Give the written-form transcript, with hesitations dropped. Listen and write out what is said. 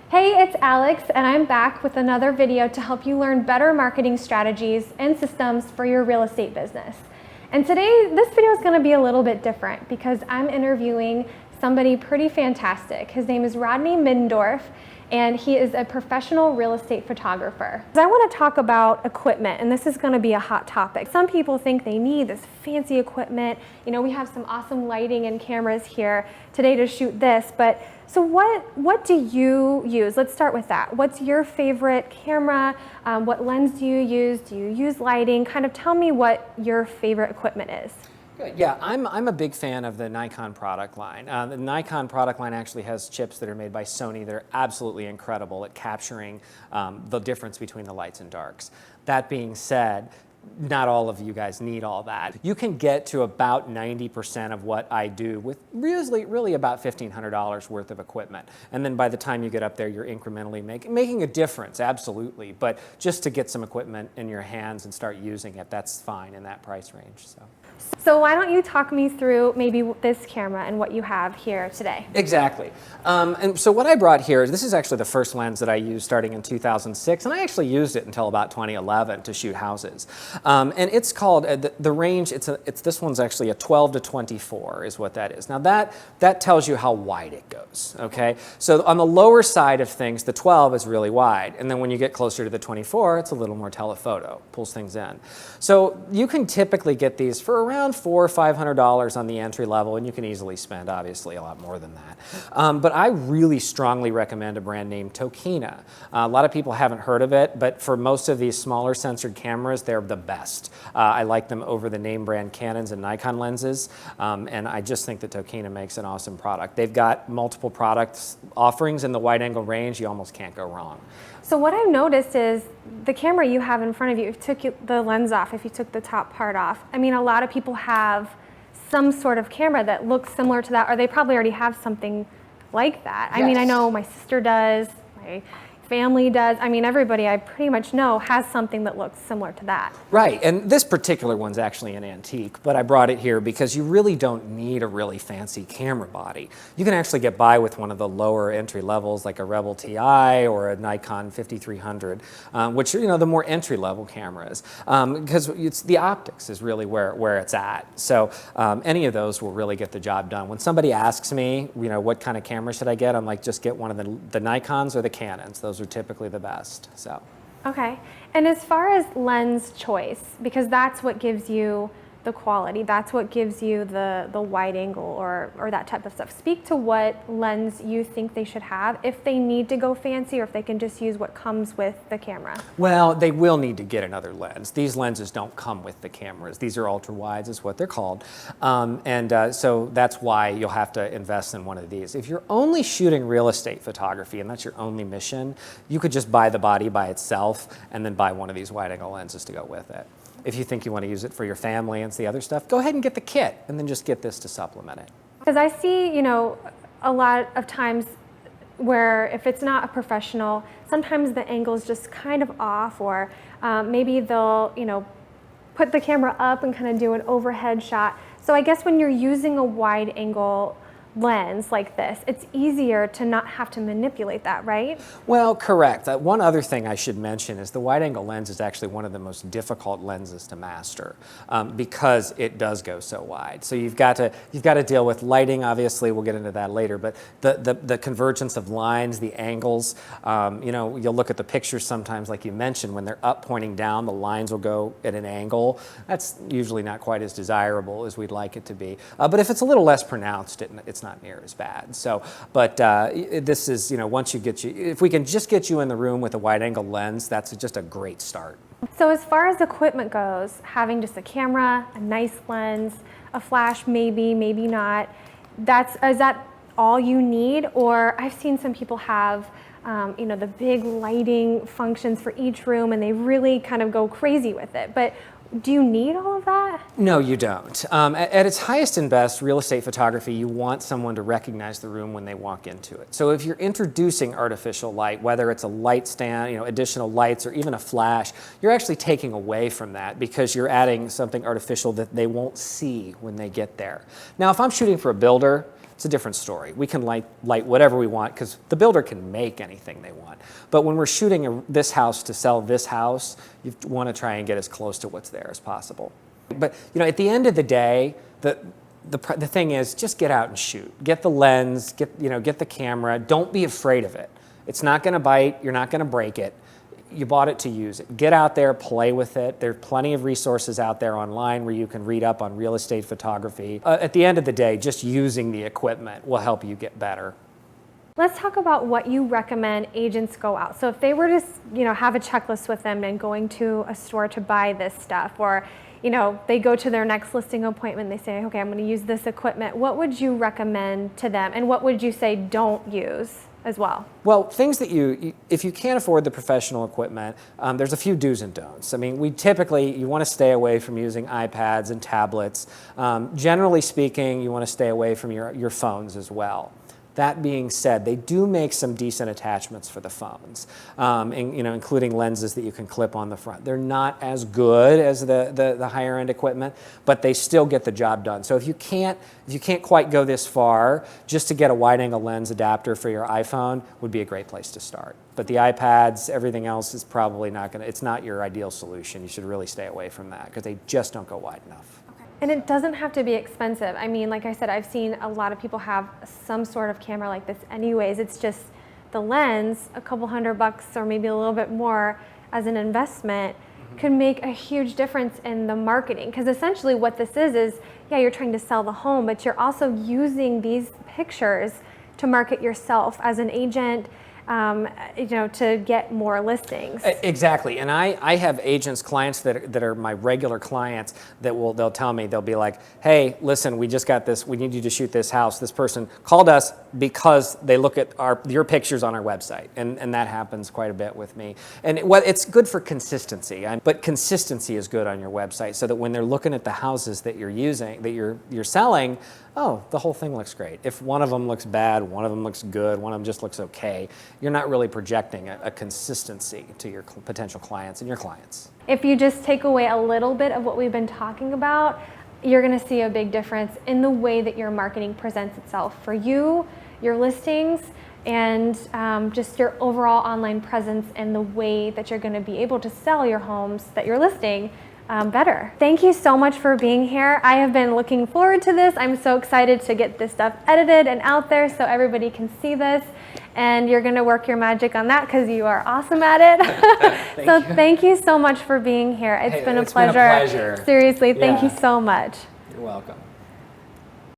Hey, it's Alex, and I'm back with another video to help you learn better marketing strategies and systems for your real estate business. And today, this video is going to be a little bit different because I'm interviewing somebody pretty fantastic. His name is Rodney Middendorf, and he is a professional real estate photographer. I want to talk about equipment, and this is going to be a hot topic. Some people think they need this fancy equipment. You know, we have some awesome lighting and cameras here today to shoot this, but so what do you use? Let's start with that. What's your favorite camera? What lens do you use? Do you use lighting? Kind of tell me what your favorite equipment is. Good. Yeah, I'm a big fan of the Nikon product line. The Nikon product line actually has chips that are made by Sony that are absolutely incredible at capturing the difference between the lights and darks. That being said, not all of you guys need all that. You can get to about 90% of what I do with really about $1,500 worth of equipment. And then by the time you get up there, you're incrementally making a difference, absolutely. But just to get some equipment in your hands and start using it, that's fine in that price range. So why don't you talk me through maybe this camera and what you have here today? Exactly. And so what I brought here, this is actually the first lens that I used starting in 2006, and I actually used it until about 2011 to shoot houses. And it's called, the range, this one's actually a 12 to 24 is what that is. Now that tells you how wide it goes, okay? So on the lower side of things, the 12 is really wide, and then when you get closer to the 24, it's a little more telephoto, pulls things in. So you can typically get these for around $400 or $500 on the entry level, and you can easily spend obviously a lot more than that. But I really strongly recommend a brand named Tokina. A lot of people haven't heard of it, but for most of these smaller sensored cameras, they're the best. I like them over the name brand Canons and Nikon lenses, and I just think that Tokina makes an awesome product. They've got multiple products offerings in the wide angle range. You almost can't go wrong. So what I've noticed is the camera you have in front of you, if you took the lens off, if you took the top part off, I mean, a lot of people have some sort of camera that looks similar to that, or they probably already have something like that. Yes. I mean, I know my sister does, my family does. I mean, everybody I pretty much know has something that looks similar to that. Right, and this particular one's actually an antique, but I brought it here because you really don't need a really fancy camera body. You can actually get by with one of the lower entry levels like a Rebel TI or a Nikon 5300, which are, you know, the more entry level cameras, because it's the optics is really where it's at. So any of those will really get the job done. When somebody asks me, you know, what kind of camera should I get, I'm like, just get one of the Nikons or the Canons. Those are typically the best. So. Okay, and as far as lens choice, because that's what gives you the quality, that's what gives you the wide angle or that type of stuff. Speak to what lens you think they should have, if they need to go fancy or if they can just use what comes with the camera. Well, they will need to get another lens. These lenses don't come with the cameras. These are ultra wides is what they're called. So that's why you'll have to invest in one of these. If you're only shooting real estate photography and that's your only mission, you could just buy the body by itself and then buy one of these wide angle lenses to go with it. If you think you want to use it for your family and the other stuff, go ahead and get the kit and then just get this to supplement it. Because I see, you know, a lot of times where if it's not a professional, sometimes the angle is just kind of off, or maybe they'll, you know, put the camera up and kind of do an overhead shot. So I guess when you're using a wide angle lens like this, it's easier to not have to manipulate that, right? Well, correct. One other thing I should mention is the wide angle lens is actually one of the most difficult lenses to master because it does go so wide. So you've got to deal with lighting. Obviously, we'll get into that later. But the convergence of lines, the angles. You know, you'll look at the pictures sometimes, like you mentioned, when they're up pointing down, the lines will go at an angle. That's usually not quite as desirable as we'd like it to be. But if it's a little less pronounced, it's not near as bad. So, but this is, you know, if we can just get you in the room with a wide angle lens, that's just a great start. So as far as equipment goes, having just a camera, a nice lens, a flash, maybe not, is that all you need? Or I've seen some people have you know, the big lighting functions for each room and they really kind of go crazy with it. But do you need all of that? No, you don't. At its highest and best, real estate photography, you want someone to recognize the room when they walk into it. So if you're introducing artificial light, whether it's a light stand, you know, additional lights, or even a flash, you're actually taking away from that because you're adding something artificial that they won't see when they get there. Now, if I'm shooting for a builder, it's a different story. We can light whatever we want because the builder can make anything they want. But when we're shooting this house to sell this house, you want to try and get as close to what's there as possible. But at the end of the day, the thing is just get out and shoot. Get the lens, get the camera. Don't be afraid of it. It's not going to bite. You're not going to break it. You bought it to use it. Get out there, play with it. There are plenty of resources out there online where you can read up on real estate photography. At the end of the day, just using the equipment will help you get better. Let's talk about what you recommend agents go out. So if they were to, have a checklist with them and going to a store to buy this stuff, or they go to their next listing appointment, they say, okay, I'm going to use this equipment. What would you recommend to them? And what would you say don't use as well? Well, things that if you can't afford the professional equipment, there's a few do's and don'ts. I mean, you want to stay away from using iPads and tablets. Generally speaking, you want to stay away from your phones as well. That being said, they do make some decent attachments for the phones, including lenses that you can clip on the front. They're not as good as the higher end equipment, but they still get the job done. So if you can't quite go this far, just to get a wide angle lens adapter for your iPhone would be a great place to start. But the iPads, everything else is probably it's not your ideal solution. You should really stay away from that because they just don't go wide enough. And it doesn't have to be expensive. I mean, like I said, I've seen a lot of people have some sort of camera like this anyways. It's just the lens, a couple $100 or maybe a little bit more as an investment could make a huge difference in the marketing. Because essentially what this is, yeah, you're trying to sell the home, but you're also using these pictures to market yourself as an agent, to get more listings. Exactly, and I have agents, clients that are my regular clients they'll tell me, they'll be like, hey, listen, we just got this, we need you to shoot this house. This person called us because they look at your pictures on our website, and that happens quite a bit with me. And it's good for consistency, but consistency is good on your website so that when they're looking at the houses that you're using, that you're selling, oh, the whole thing looks great. If one of them looks bad, one of them looks good, one of them just looks okay, you're not really projecting a consistency to your potential clients and your clients. If you just take away a little bit of what we've been talking about, you're going to see a big difference in the way that your marketing presents itself for you, your listings, and just your overall online presence and the way that you're going to be able to sell your homes that you're listing better. Thank you so much for being here. I have been looking forward to this. I'm so excited to get this stuff edited and out there so everybody can see this. And you're going to work your magic on that because you are awesome at it. Thank you so much for being here. It's been a pleasure. Been a pleasure. Seriously, thank you so much. You're welcome.